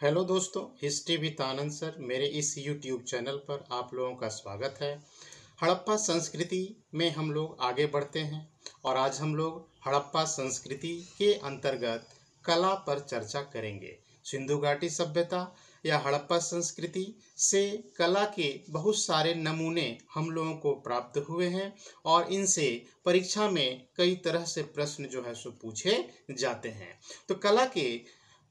Hello दोस्तों, history with Anand sir मेरे इस यूट्यूब चैनल पर आप लोगों का स्वागत है। हड़प्पा संस्कृति में हम लोग आगे बढ़ते हैं और आज हम लोग हड़प्पा संस्कृति के अंतर्गत कला पर चर्चा करेंगे। सिंधु घाटी सभ्यता या हड़प्पा संस्कृति से कला के बहुत सारे नमूने हम लोगों को प्राप्त हुए हैं और इनसे परीक्षा में कई तरह से प्रश्न जो है सो पूछे जाते हैं। तो कला के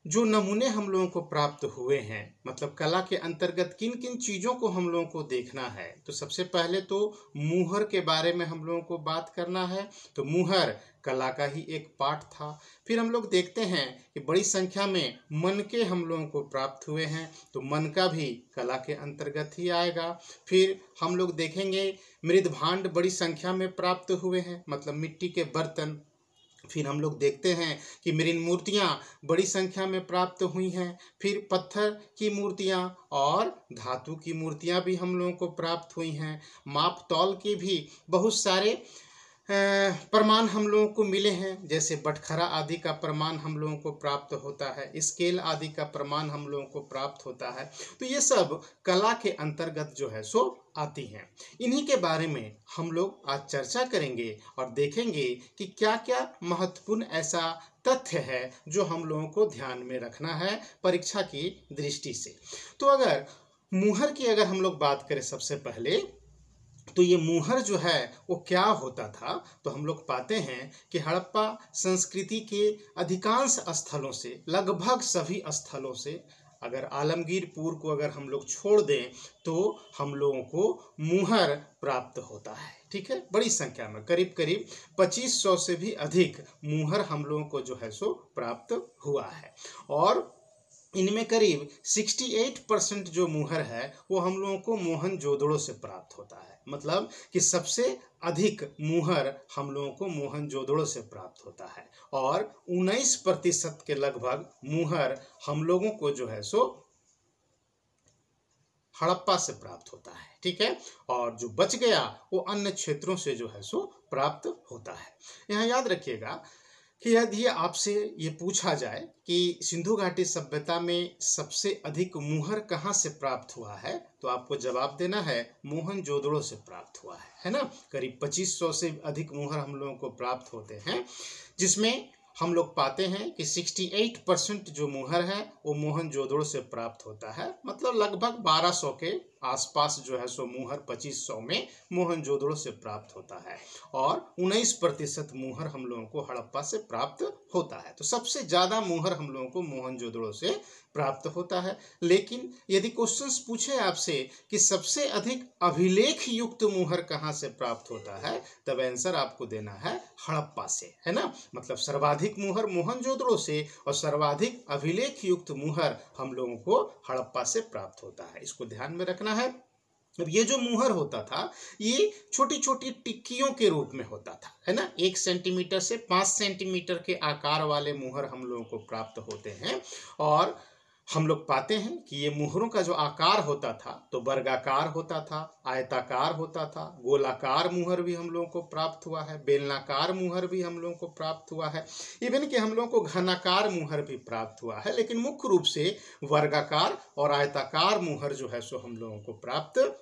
जो नमूने हम लोगों को प्राप्त हुए हैं, मतलब कला के अंतर्गत किन किन चीज़ों को हम लोगों को देखना है, तो सबसे पहले तो मुहर के बारे में हम लोगों को बात करना है। तो मुहर कला का ही एक पार्ट था। फिर हम लोग देखते हैं कि बड़ी संख्या में मनके हम लोगों को प्राप्त हुए हैं, तो मनका भी कला के अंतर्गत ही आएगा। फिर हम लोग देखेंगे मृदभांड बड़ी संख्या में प्राप्त हुए हैं, मतलब मिट्टी के बर्तन। फिर हम लोग देखते हैं कि मृण मूर्तियाँ बड़ी संख्या में प्राप्त हुई हैं। फिर पत्थर की मूर्तियाँ और धातु की मूर्तियाँ भी हम लोगों को प्राप्त हुई हैं। माप तौल के भी बहुत सारे प्रमाण हम लोगों को मिले हैं, जैसे बटखरा आदि का प्रमाण हम लोगों को प्राप्त होता है, स्केल आदि का प्रमाण हम लोगों को प्राप्त होता है। तो ये सब कला के अंतर्गत जो है सो आती हैं। इन्हीं के बारे में हम लोग आज चर्चा करेंगे और देखेंगे कि क्या क्या महत्वपूर्ण ऐसा तथ्य है जो हम लोगों को ध्यान में रखना है परीक्षा की दृष्टि से। तो अगर मुहर की अगर हम लोग बात करें सबसे पहले, तो ये मुहर जो है वो क्या होता था, तो हम लोग पाते हैं कि हड़प्पा संस्कृति के अधिकांश स्थलों से, लगभग सभी स्थलों से, अगर आलमगीरपुर को अगर हम लोग छोड़ दें तो हम लोगों को मुहर प्राप्त होता है। ठीक है, बड़ी संख्या में करीब करीब 2500 से भी अधिक मुहर हम लोगों को जो है सो प्राप्त हुआ है। और इनमें करीब 68% जो मुहर है वो हम लोगों को मोहनजोदड़ो से प्राप्त होता है। मतलब कि सबसे अधिक मुहर हम लोगों को मोहनजोदड़ो से प्राप्त होता है और 19% के लगभग मुहर हम लोगों को जो है सो हड़प्पा से प्राप्त होता है। ठीक है, और जो बच गया वो अन्य क्षेत्रों से जो है सो प्राप्त होता है। यहाँ याद रखिएगा कि यदि आपसे ये पूछा जाए कि सिंधु घाटी सभ्यता में सबसे अधिक मुहर कहाँ से प्राप्त हुआ है, तो आपको जवाब देना है मोहनजोदड़ो से प्राप्त हुआ है ना। करीब 2500 से अधिक मुहर हम लोगों को प्राप्त होते हैं, जिसमें हम लोग पाते हैं कि 68% जो मुहर है वो मोहनजोदड़ो से प्राप्त होता है। मतलब लगभग 1200 के आसपास जो है सो मुहर 2500 में मोहनजोदड़ो से प्राप्त होता है और 19% मुहर हम लोगों को हड़प्पा से प्राप्त होता है। तो सबसे ज़्यादा मुहर हम लोगों को मोहनजोदड़ो से प्राप्त होता है। लेकिन यदि क्वेश्चंस पूछे आपसे कि सबसे अधिक अभिलेख युक्त मुहर कहाँ से प्राप्त होता है, तब आंसर आपको देना है हड़प्पा से, है ना। मतलब सर्वाधिक मुहर मोहनजोदड़ो से और सर्वाधिक अभिलेख युक्त मुहर हम लोगों को हड़प्पा से प्राप्त होता है। इसको ध्यान में रखना है। अब ये जो मुहर होता था ये छोटी छोटी टिक्कियों के रूप में होता था, है ना। 1 सेंटीमीटर से 5 सेंटीमीटर के आकार वाले मुहर हम लोगों को प्राप्त होते हैं और हम लोग पाते हैं कि ये मुहरों का जो आकार होता था तो वर्गाकार होता था, आयताकार होता था, गोलाकार मुहर भी हम लोगों को प्राप्त हुआ है, बेलनाकार मुहर भी हम लोगों को प्राप्त हुआ है, इवन कि हम लोगों को घनाकार मुहर भी प्राप्त हुआ है। लेकिन मुख्य रूप से वर्गाकार और आयताकार मुहर जो है सो हम लोगों को प्राप्त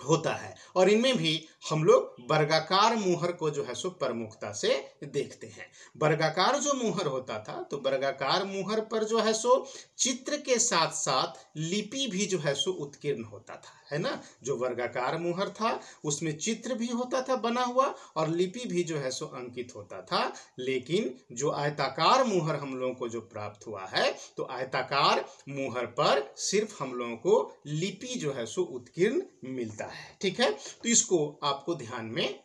होता है और इनमें भी हम लोग वर्गाकार मुहर को जो है सो प्रमुखता से देखते हैं। वर्गाकार जो मुहर होता था तो वर्गाकार मुहर पर जो है सो चित्र के साथ साथ लिपि भी जो है सो उत्कीर्ण होता था, है ना। जो वर्गाकार मुहर था उसमें चित्र भी होता था बना हुआ और लिपि भी जो है सो अंकित होता था। लेकिन जो आयताकार मुहर हम लोगों को जो प्राप्त हुआ है तो आयताकार मुहर पर सिर्फ हम लोगों को लिपि जो है सो उत्कीर्ण मिलता है। ठीक है, तो इसको आपको ध्यान में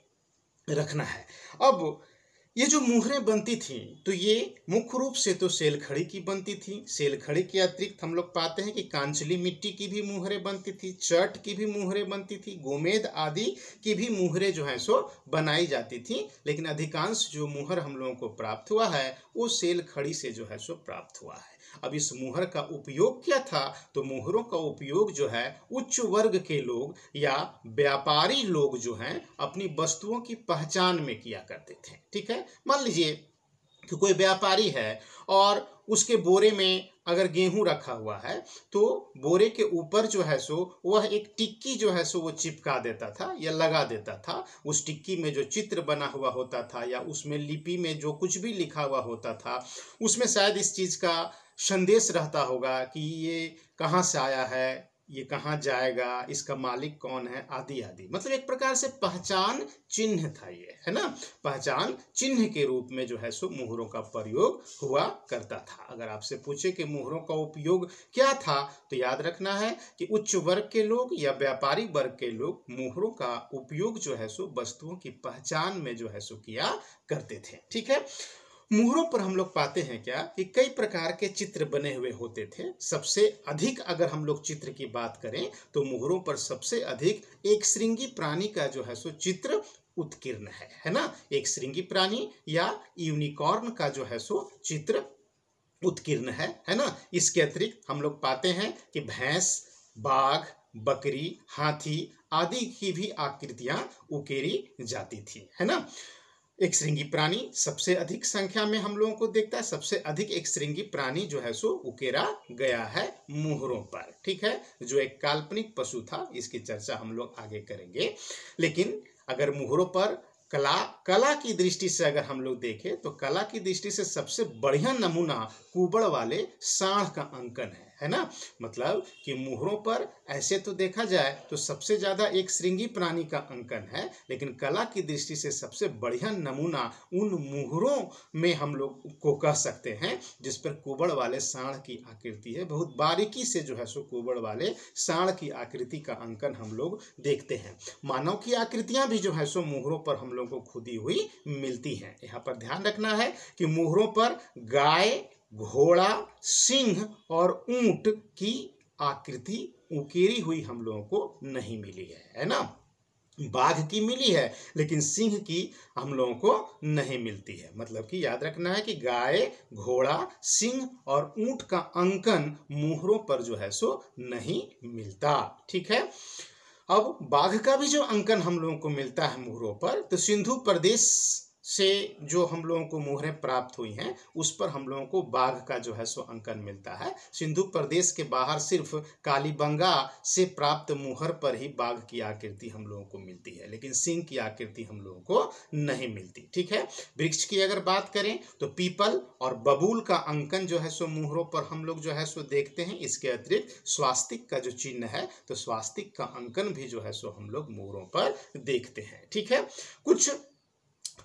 रखना है। अब ये जो मुहरें बनती थी तो ये मुख्य रूप से तो सेलखड़ी की बनती थी। सेलखड़ी के अतिरिक्त हम लोग पाते हैं कि कांचली मिट्टी की भी मुहरें बनती थी, चट की भी मुहरें बनती थी, गोमेद आदि की भी मुहरें जो है सो बनाई जाती थी। लेकिन अधिकांश जो मुहर हम लोगों को प्राप्त हुआ है वो सेलखड़ी से जो है सो प्राप्त हुआ है। अब इस मुहर का उपयोग क्या था, तो मुहरों का उपयोग जो है उच्च वर्ग के लोग या व्यापारी लोग जो हैं अपनी वस्तुओं की पहचान में किया करते थे। ठीक है, मान लीजिए कि कोई व्यापारी है और उसके बोरे में अगर गेहूं रखा हुआ है तो बोरे के ऊपर जो है सो वह एक टिक्की जो है सो वो चिपका देता था या लगा देता था। उस टिक्की में जो चित्र बना हुआ होता था या उसमें लिपि में जो कुछ भी लिखा हुआ होता था उसमें शायद इस चीज़ का संदेश रहता होगा कि ये कहाँ से आया है, ये कहाँ जाएगा, इसका मालिक कौन है, आदि आदि। मतलब एक प्रकार से पहचान चिन्ह था ये, है ना। पहचान चिन्ह के रूप में जो है सो मुहरों का प्रयोग हुआ करता था। अगर आपसे पूछे कि मुहरों का उपयोग क्या था तो याद रखना है कि उच्च वर्ग के लोग या व्यापारी वर्ग के लोग मुहरों का उपयोग जो है सो वस्तुओं की पहचान में जो है सो किया करते थे। ठीक है। मुहरों पर हम लोग पाते हैं क्या कि कई प्रकार के चित्र बने हुए होते थे। सबसे अधिक अगर हम लोग चित्र की बात करें तो मुहरों पर सबसे अधिक एक श्रृंगी प्राणी का जो है सो चित्र उत्कीर्ण है ना। एक श्रृंगी प्राणी या यूनिकॉर्न का जो है सो चित्र उत्कीर्ण है ना। इसके अतिरिक्त हम लोग पाते हैं कि भैंस, बाघ, बकरी, हाथी आदि की भी आकृतियां उकेरी जाती थी, है ना। एक श्रृंगी प्राणी सबसे अधिक संख्या में हम लोगों को देखता है। सबसे अधिक एक श्रृंगी प्राणी जो है सो उकेरा गया है मुहरों पर। ठीक है। जो एक काल्पनिक पशु था, इसकी चर्चा हम लोग आगे करेंगे। लेकिन अगर मुहरों पर कला की दृष्टि से अगर हम लोग देखें तो कला की दृष्टि से सबसे बढ़िया नमूना कुबड़ वाले सांड का अंकन है ना। मतलब कि मुहरों पर ऐसे तो देखा जाए तो सबसे ज्यादा एक श्रृंगी प्राणी का अंकन है, लेकिन कला की दृष्टि से सबसे बढ़िया नमूना उन मुहरों में हम लोग को कह सकते हैं जिस पर कुबड़ वाले सांड की आकृति है। बहुत बारीकी से जो है सो कुबड़ वाले सांड की आकृति का अंकन हम लोग देखते हैं। मानव की आकृतियां भी जो है सो मुहरों पर हम लोग को खुदी हुई मिलती हैं। यहाँ पर ध्यान रखना है कि मुहरों पर गाय, घोड़ा, सिंह और ऊंट की आकृति उकेरी हुई हम लोगों को नहीं मिली है ना। बाघ की मिली है लेकिन सिंह की हम लोगों को नहीं मिलती है। मतलब कि याद रखना है कि गाय, घोड़ा, सिंह और ऊंट का अंकन मुहरों पर जो है सो नहीं मिलता। ठीक है। अब बाघ का भी जो अंकन हम लोगों को मिलता है मुहरों पर, तो सिंधु प्रदेश से जो हम लोगों को मुहरें प्राप्त हुई हैं उस पर हम लोगों को बाघ का जो है सो अंकन मिलता है। सिंधु प्रदेश के बाहर सिर्फ कालीबंगा से प्राप्त मुहर पर ही बाघ की आकृति हम लोगों को मिलती है, लेकिन सिंह की आकृति हम लोगों को नहीं मिलती। ठीक है। वृक्ष की अगर बात करें तो पीपल और बबूल का अंकन जो है सो मुहरों पर हम लोग जो है सो देखते हैं। इसके अतिरिक्त स्वास्तिक का जो चिन्ह है तो स्वास्तिक का अंकन भी जो है सो हम लोग मुहरों पर देखते हैं। ठीक है। कुछ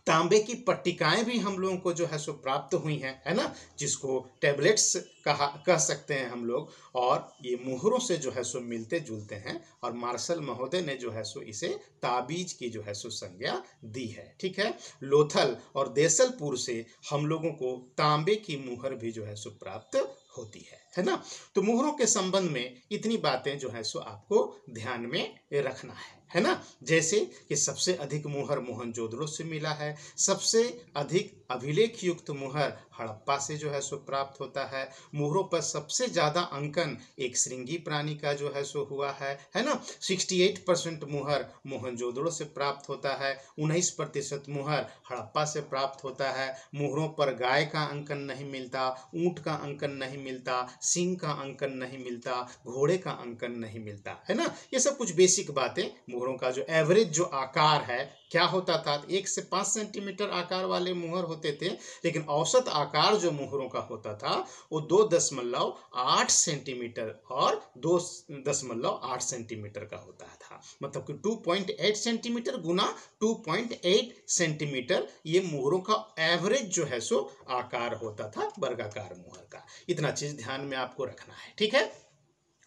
तांबे की पट्टिकाएं भी हम लोगों को जो है सो प्राप्त हुई हैं, है ना, जिसको टैबलेट्स कह सकते हैं हम लोग। और ये मुहरों से जो है सो मिलते जुलते हैं और मार्शल महोदय ने जो है सो इसे ताबीज की जो है सो संज्ञा दी है। ठीक है। लोथल और देसलपुर से हम लोगों को तांबे की मुहर भी जो है सो प्राप्त होती है ना। तो मुहरों के संबंध में इतनी बातें जो है सो आपको ध्यान में रखना है ना। जैसे कि सबसे अधिक मुहर मोहनजोदड़ो से मिला है, सबसे अधिक अभिलेख युक्त मुहर हड़प्पा से जो है सो प्राप्त होता है। मुहरों पर सबसे ज्यादा अंकन एक श्रृंगी प्राणी का जो है सो हुआ है ना। 68% मुहर मोहनजोदड़ो से प्राप्त होता है, 19% मुहर हड़प्पा से प्राप्त होता है। मुहरों पर गाय का अंकन नहीं मिलता, ऊंट का अंकन नहीं मिलता, सिंह का अंकन नहीं मिलता, घोड़े का अंकन नहीं मिलता, है ना। ये सब कुछ बेसिक बातें। मुहरों का जो एवरेज जो आकार है क्या होता था, 1 से 5 सेंटीमीटर आकार वाले मुहर होते थे, लेकिन औसत आकार जो मुहरों का होता था वो 2.8 सेंटीमीटर और 2.8 सेंटीमीटर का होता था। मतलब कि 2.8 सेंटीमीटर गुना 2.8 सेंटीमीटर ये मुहरों का एवरेज जो है सो आकार होता था वर्गाकार मुहर का। इतना चीज ध्यान में आपको रखना है। ठीक है।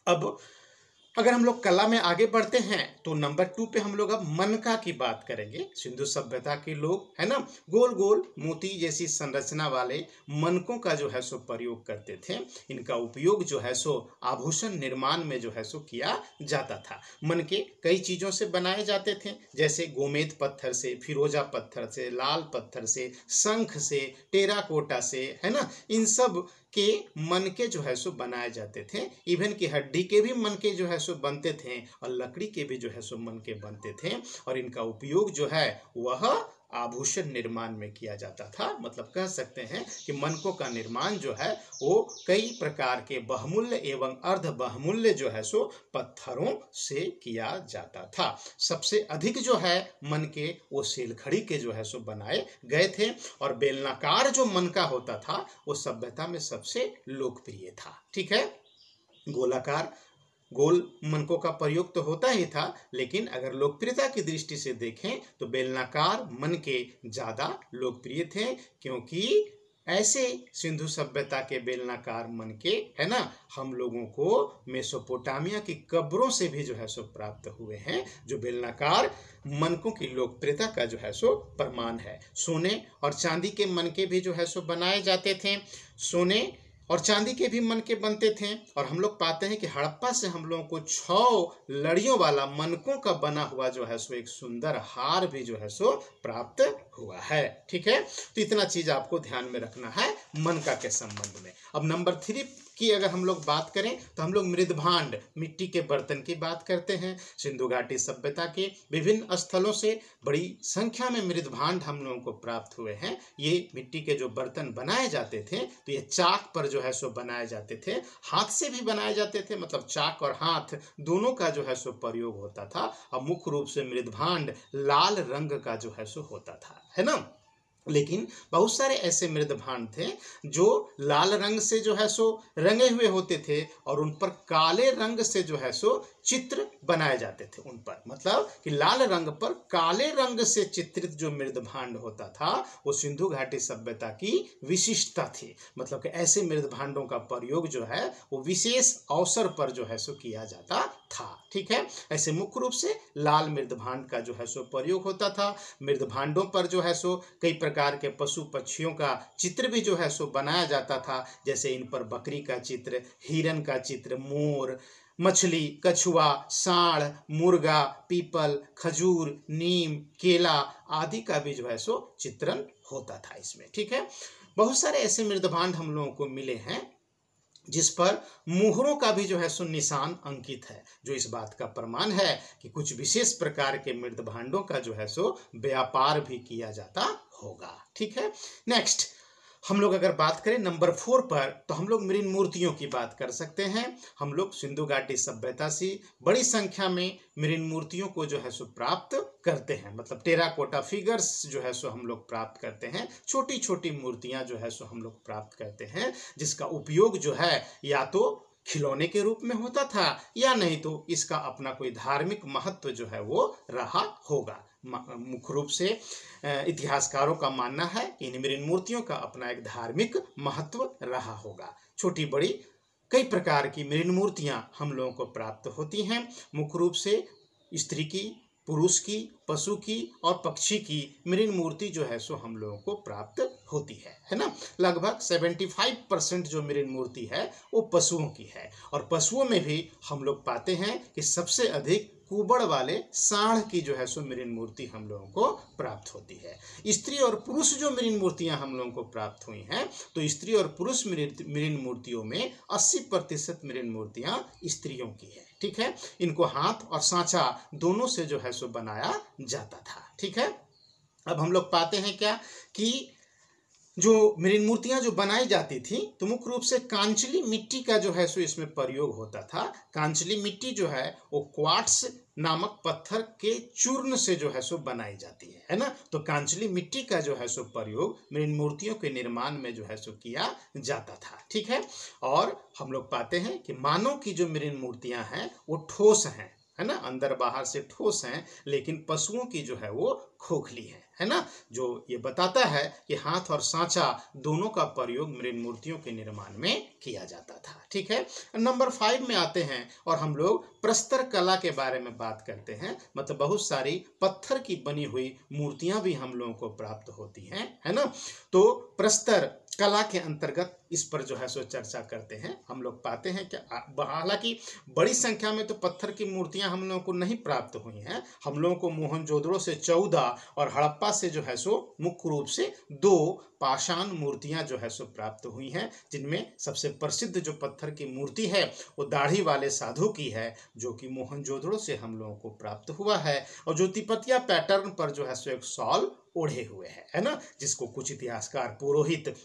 अब अगर हम लोग कला में आगे बढ़ते हैं तो नंबर 2 पे हम लोग अब मनका की बात करेंगे। सिंधु सभ्यता के लोग, है ना, गोल गोल मोती जैसी संरचना वाले मनकों का जो है सो प्रयोग करते थे। इनका उपयोग जो है सो आभूषण निर्माण में जो है सो किया जाता था। मनके कई चीजों से बनाए जाते थे, जैसे गोमेद पत्थर से, फिरोजा पत्थर से, लाल पत्थर से, शंख से, टेराकोटा से, है ना। इन सब के मनके जो है सो बनाए जाते थे। इवन की हड्डी के भी मनके जो है सो बनते थे और लकड़ी के भी जो है सो मनके बनते थे। और इनका उपयोग जो है वह आभूषण निर्माण में किया जाता था। मतलब कह सकते हैं कि मनकों का निर्माण जो है वो कई प्रकार के बहुमूल्य एवं अर्ध बहुमूल्य जो है सो पत्थरों से किया जाता था। सबसे अधिक जो है मनके वो सेलखड़ी के जो है सो बनाए गए थे, और बेलनाकार जो मनका होता था वो सभ्यता में सबसे लोकप्रिय था। ठीक है, गोलाकार गोल मनकों का प्रयोग तो होता ही था, लेकिन अगर लोकप्रियता की दृष्टि से देखें तो बेलनाकार मनके ज्यादा लोकप्रिय थे, क्योंकि ऐसे सिंधु सभ्यता के बेलनाकार मनके है ना हम लोगों को मेसोपोटामिया की कब्रों से भी जो है सो प्राप्त हुए हैं, जो बेलनाकार मनकों की लोकप्रियता का जो है सो प्रमाण है। सोने और चांदी के मनके भी जो है सो बनाए जाते थे। सोने और चांदी के भी मनके बनते थे, और हम लोग पाते हैं कि हड़प्पा से हम लोगों को 6 लड़ियों वाला मनकों का बना हुआ जो है सो एक सुंदर हार भी जो है सो प्राप्त हुआ है। ठीक है, तो इतना चीज आपको ध्यान में रखना है मनका के संबंध में। अब नंबर 3 की अगर हम लोग बात करें तो हम लोग मृदभांड मिट्टी के बर्तन की बात करते हैं। सिंधु घाटी सभ्यता के विभिन्न स्थलों से बड़ी संख्या में मृदभांड हम लोगों को प्राप्त हुए हैं। ये मिट्टी के जो बर्तन बनाए जाते थे तो ये चाक पर जो है सो बनाए जाते थे, हाथ से भी बनाए जाते थे, मतलब चाक और हाथ दोनों का जो है सो प्रयोग होता था। और मुख्य रूप से मृदभांड लाल रंग का जो है सो होता था, है ना। लेकिन बहुत सारे ऐसे मृदभांड थे जो लाल रंग से जो है सो रंगे हुए होते थे, और उन पर काले रंग से जो है सो चित्र बनाए जाते थे उन पर। मतलब कि लाल रंग पर काले रंग से चित्रित जो मृदभांड होता था वो सिंधु घाटी सभ्यता की विशिष्टता थी। मतलब कि ऐसे मृदभांडों का प्रयोग जो है वो विशेष अवसर पर जो है सो किया जाता था। ठीक है, ऐसे मुख्य रूप से लाल मृदभांड का जो है सो प्रयोग होता था। मृदभांडों पर जो है सो कई प्रकार के पशु पक्षियों का चित्र भी जो है सो बनाया जाता था, जैसे इन पर बकरी का चित्र, हिरन का चित्र, मोर, मछली, कछुआ, सांड, मुर्गा, पीपल, खजूर, नीम, केला आदि का भी जो है सो चित्रण होता था इसमें। ठीक है, बहुत सारे ऐसे मृदभांड हम लोगों को मिले हैं जिस पर मुहरों का भी जो है सो निशान अंकित है, जो इस बात का प्रमाण है कि कुछ विशेष प्रकार के मृदभांडों का जो है सो व्यापार भी किया जाता होगा। ठीक है, नेक्स्ट हम लोग अगर बात करें नंबर 4 पर तो हम लोग मृण मूर्तियों की बात कर सकते हैं। हम लोग सिंधु घाटी सभ्यता से बड़ी संख्या में मृण मूर्तियों को जो है सो प्राप्त करते हैं। मतलब टेराकोटा फिगर्स जो है सो हम लोग प्राप्त करते हैं, छोटी छोटी मूर्तियां जो है सो हम लोग प्राप्त करते हैं, जिसका उपयोग जो है या तो खिलौने के रूप में होता था या नहीं तो इसका अपना कोई धार्मिक महत्व जो है वो रहा होगा। मुख्य रूप से इतिहासकारों का मानना है कि इन मृण मूर्तियों का अपना एक धार्मिक महत्व रहा होगा। छोटी बड़ी कई प्रकार की मृण मूर्तियां हम लोगों को प्राप्त होती हैं। मुख्य रूप से स्त्री की, पुरुष की, पशु की और पक्षी की मृण मूर्ति जो है सो हम लोगों को प्राप्त होती है ना। लगभग 75% जो मृण मूर्ति है वो पशुओं की है, और पशुओं में भी हम लोग पाते हैं कि सबसे अधिक कुबड़ वाले सांड की जो है सो मृण मूर्ति हम लोगों को प्राप्त होती है। स्त्री और पुरुष जो मृण मूर्तियां हम लोगों को प्राप्त हुई हैं तो स्त्री और पुरुष मृण मूर्तियों में 80% मृण मूर्तियां स्त्रियों की है। ठीक है, इनको हाथ और सांचा दोनों से जो है सो बनाया जाता था। ठीक है, अब हम लोग पाते हैं क्या कि जो मृण मूर्तियां जो बनाई जाती थी तो मुख्य रूप से कांचली मिट्टी का जो है सो इसमें प्रयोग होता था। कांचली मिट्टी जो है वो क्वार्ट्स नामक पत्थर के चूर्ण से जो है सो बनाई जाती है ना। तो कांचली मिट्टी का जो है सो प्रयोग मृण मूर्तियों के निर्माण में जो है सो किया जाता था। ठीक है, और हम लोग पाते हैं कि मानव की जो मृण मूर्तियां हैं वो ठोस हैं, है ना, अंदर बाहर से ठोस हैं, लेकिन पशुओं की जो है वो खोखली है ना, जो ये बताता है कि हाथ और सांचा दोनों का प्रयोग मृण मूर्तियों के निर्माण में किया जाता था। ठीक है, नंबर 5 में आते हैं और हम लोग प्रस्तर कला के बारे में बात करते हैं। मतलब बहुत सारी पत्थर की बनी हुई मूर्तियां भी हम लोगों को प्राप्त होती हैं, है ना। तो प्रस्तर कला के अंतर्गत इस पर जो है सो चर्चा करते हैं। हम लोग पाते हैं कि हालांकि बड़ी संख्या में तो पत्थर की मूर्तियां हम लोगों को नहीं प्राप्त हुई हैं। हम लोगों को मोहनजोदड़ो से 14 और हड़प्पा से जो है सो मुख्य रूप से 2 पाषाण मूर्तियां जो है सो प्राप्त हुई हैं, जिनमें सबसे प्रसिद्ध जो पत्थर की मूर्ति है वो दाढ़ी वाले साधु की है, जो कि मोहनजोदड़ो से हम लोगों को प्राप्त हुआ है, और जो तिपतिया पैटर्न पर जो है सो एक शॉल ओढ़े हुए है ना, जिसको कुछ इतिहासकार पुरोहित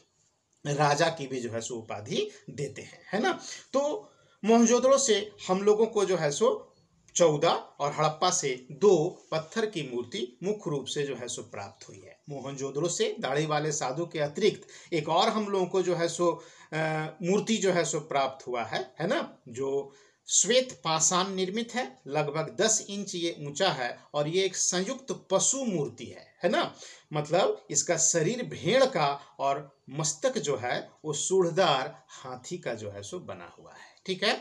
राजा की भी जो है सो उपाधि देते हैं, है ना। तो मोहनजोदड़ो से हम लोगों को जो है सो 14 और हड़प्पा से 2 पत्थर की मूर्ति मुख्य रूप से जो है सो प्राप्त हुई है। मोहनजोदड़ो से दाढ़ी वाले साधु के अतिरिक्त एक और हम लोगों को जो है सो मूर्ति जो है सो प्राप्त हुआ है ना, जो श्वेत पाषाण निर्मित है, लगभग 10 इंच ये ऊंचा है और ये एक संयुक्त पशु मूर्ति है ना। मतलब इसका शरीर भेड़ का और मस्तक जो है वो सूढ़दार हाथी का जो है सो बना हुआ है, ठीक है।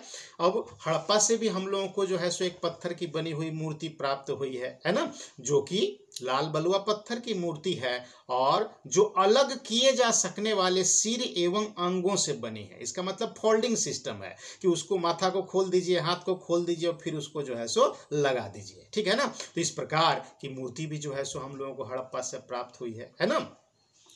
अब हड़प्पा से भी हम लोगों को जो है सो एक पत्थर की बनी हुई मूर्ति प्राप्त हुई है ना, जो कि लाल बलुआ पत्थर की मूर्ति है और जो अलग किए जा सकने वाले सिर एवं अंगों से बनी है। इसका मतलब फोल्डिंग सिस्टम है कि उसको माथा को खोल दीजिए, हाथ को खोल दीजिए और फिर उसको जो है सो लगा दीजिए, ठीक है ना। तो इस प्रकार की मूर्ति भी जो है सो हम लोगों को हड़प्पा से प्राप्त हुई है ना।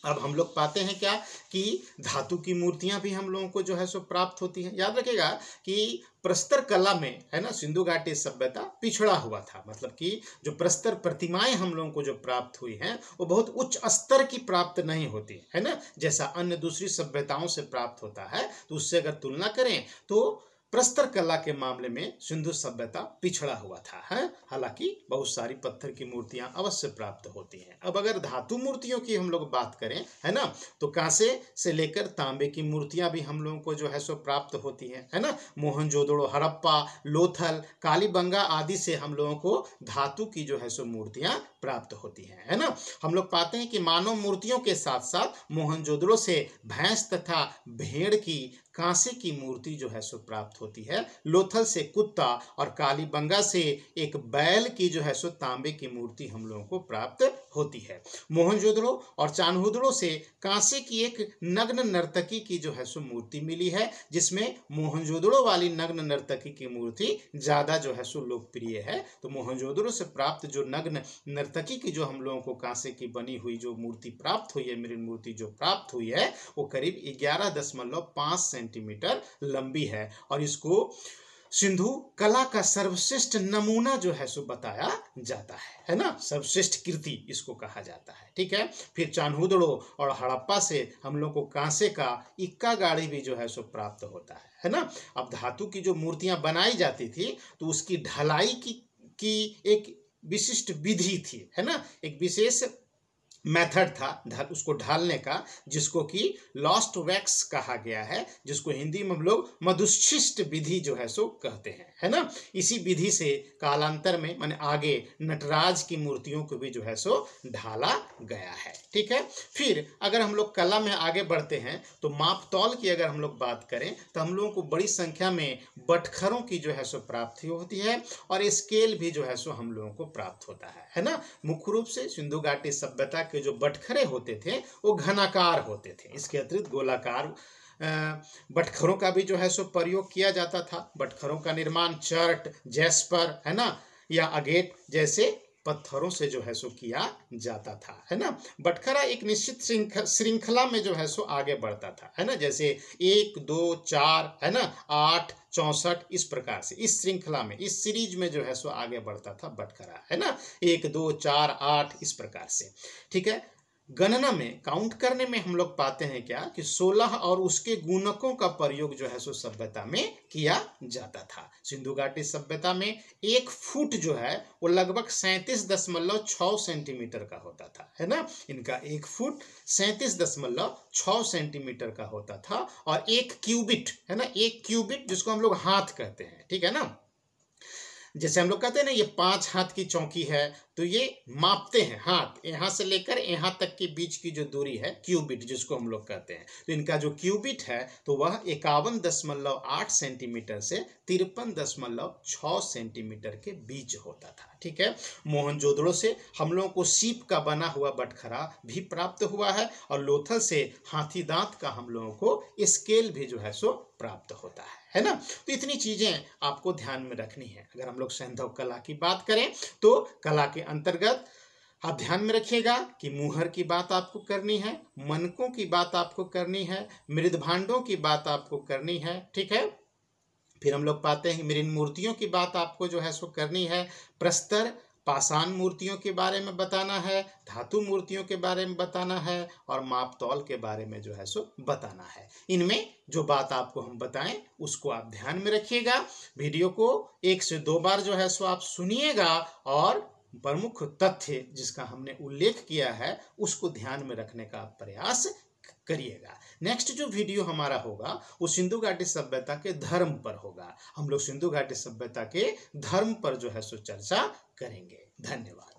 अब हम लोग पाते हैं क्या कि धातु की मूर्तियां भी हम लोगों को जो है सो प्राप्त होती हैं। याद रखिएगा कि प्रस्तर कला में है ना सिंधु घाटी सभ्यता पिछड़ा हुआ था, मतलब कि जो प्रस्तर प्रतिमाएं हम लोगों को जो प्राप्त हुई हैं वो बहुत उच्च स्तर की प्राप्त नहीं होती है ना, जैसा अन्य दूसरी सभ्यताओं से प्राप्त होता है। तो उससे अगर तुलना करें तो प्रस्तर कला के मामले में सिंधु सभ्यता पिछड़ा हुआ था, है। हालांकि बहुत सारी पत्थर की मूर्तियां अवश्य प्राप्त होती हैं। अब अगर धातु मूर्तियों की हम लोग बात करें, है ना, तो कांसे से लेकर तांबे की मूर्तियां भी हम लोगों को जो है सो प्राप्त होती हैं, है ना। मोहनजोदड़ो, हड़प्पा, लोथल, कालीबंगा आदि से हम लोगों को धातु की जो है सो मूर्तियां प्राप्त होती हैं, है ना। हम लोग पाते हैं कि मानव मूर्तियों के साथ साथ मोहनजोदड़ो से भैंस तथा भेड़ की कांसे की मूर्ति जो है सो प्राप्त होती है। लोथल से कुत्ता और कालीबंगा से एक बैल की जो है सो तांबे की मूर्ति हम लोगों को प्राप्त होती है। मोहनजोदड़ो और चान्होदड़ो से कांसे की एक नग्न नर्तकी की जो है सो मूर्ति मिली है, जिसमें मोहनजोदड़ो वाली नग्न नर्तकी की मूर्ति ज्यादा जो है सो लोकप्रिय है। तो मोहनजोदड़ो से प्राप्त जो नग्न नर्तकी की जो हम लोगों को कांसे की बनी हुई जो मूर्ति प्राप्त हुई है, मृण मूर्ति जो प्राप्त हुई है, वो करीब 11.5 सेंटीमीटर लंबी है और इसको सिंधु कला का सर्वश्रेष्ठ नमूना जो है सो बताया जाता है ना, सर्वश्रेष्ठ कृति इसको कहा जाता है, ठीक है। फिर चान्होदड़ो और हड़प्पा से हम लोग को कांसे का इक्का गाड़ी भी जो है सो प्राप्त होता है ना। अब धातु की जो मूर्तियां बनाई जाती थी तो उसकी ढलाई की एक विशिष्ट विधि थी, है ना, एक विशेष मेथड था उसको ढालने का, जिसको कि लॉस्ट वैक्स कहा गया है, जिसको हिंदी में हम लोग मधुच्छिष्ट विधि जो है सो कहते हैं, है ना। इसी विधि से कालांतर में माने आगे नटराज की मूर्तियों को भी जो है सो ढाला गया है, ठीक है। फिर अगर हम लोग कला में आगे बढ़ते हैं तो माप तौल की अगर हम लोग बात करें तो हम लोगों को बड़ी संख्या में बटखरों की जो है सो प्राप्ति होती है और स्केल भी जो है सो हम लोगों को प्राप्त होता है ना। मुख्य रूप से सिंधु घाटी सभ्यता के जो बटखरे होते थे वो घनाकार होते थे। इसके अतिरिक्त गोलाकार बटखरों का भी जो है सो प्रयोग किया जाता था। बटखरों का निर्माण चर्ट, जैस्पर, है ना, या अगेट जैसे पत्थरों से जो है सो किया जाता था, है ना। बटखरा एक निश्चित श्रृंखला में जो है सो आगे बढ़ता था, है ना, जैसे 1, 2, 4, है ना, 8, 64 इस प्रकार से इस श्रृंखला में इस सीरीज में जो है सो आगे बढ़ता था बटखरा, है ना, 1, 2, 4, 8 इस प्रकार से, ठीक है। गणना में काउंट करने में हम लोग पाते हैं क्या कि 16 और उसके गुणकों का प्रयोग जो है सो सभ्यता में किया जाता था। सिंधु घाटी सभ्यता में 1 फुट जो है वो लगभग 37.6 सेंटीमीटर का होता था, है ना। इनका 1 फुट 37.6 सेंटीमीटर का होता था और 1 क्यूबिट, है ना, 1 क्यूबिट जिसको हम लोग हाथ कहते हैं, ठीक है ना। जैसे हम लोग कहते हैं ना ये 5 हाथ की चौकी है, तो ये मापते हैं हाथ यहाँ से लेकर यहाँ तक के बीच की जो दूरी है क्यूबिट जिसको हम लोग कहते हैं। तो इनका जो क्यूबिट है तो वह 51.8 सेंटीमीटर से 53.6 सेंटीमीटर के बीच होता था, ठीक है। मोहनजोदड़ो से हम लोगों को सीप का बना हुआ बटखरा भी प्राप्त हुआ है और लोथल से हाथी दांत का हम लोगों को स्केल भी जो है सो प्राप्त होता है ना। तो इतनी चीजें आपको ध्यान में रखनी है। अगर हम लोग सैंधव कला की बात करें तो कला के अंतर्गत आप ध्यान में रखिएगा कि मुहर की बात आपको करनी है, मनकों की बात आपको करनी है, मृदभांडों की बात आपको करनी है, ठीक है। फिर हम लोग पाते हैं मृण मूर्तियों की बात आपको जो है सो करनी है, प्रस्तर, पाषाण मूर्तियों के बारे में बताना है, धातु मूर्तियों के बारे में बताना है और माप तौल के बारे में जो है सो बताना है। इनमें जो बात आपको हम बताएं उसको आप ध्यान में रखिएगा। वीडियो को 1 से 2 बार जो है सो आप सुनिएगा और प्रमुख तथ्य जिसका हमने उल्लेख किया है उसको ध्यान में रखने का प्रयास करिएगा। नेक्स्ट जो वीडियो हमारा होगा वो सिंधु घाटी सभ्यता के धर्म पर होगा। हम लोग सिंधु घाटी सभ्यता के धर्म पर जो है सो चर्चा करेंगे। धन्यवाद।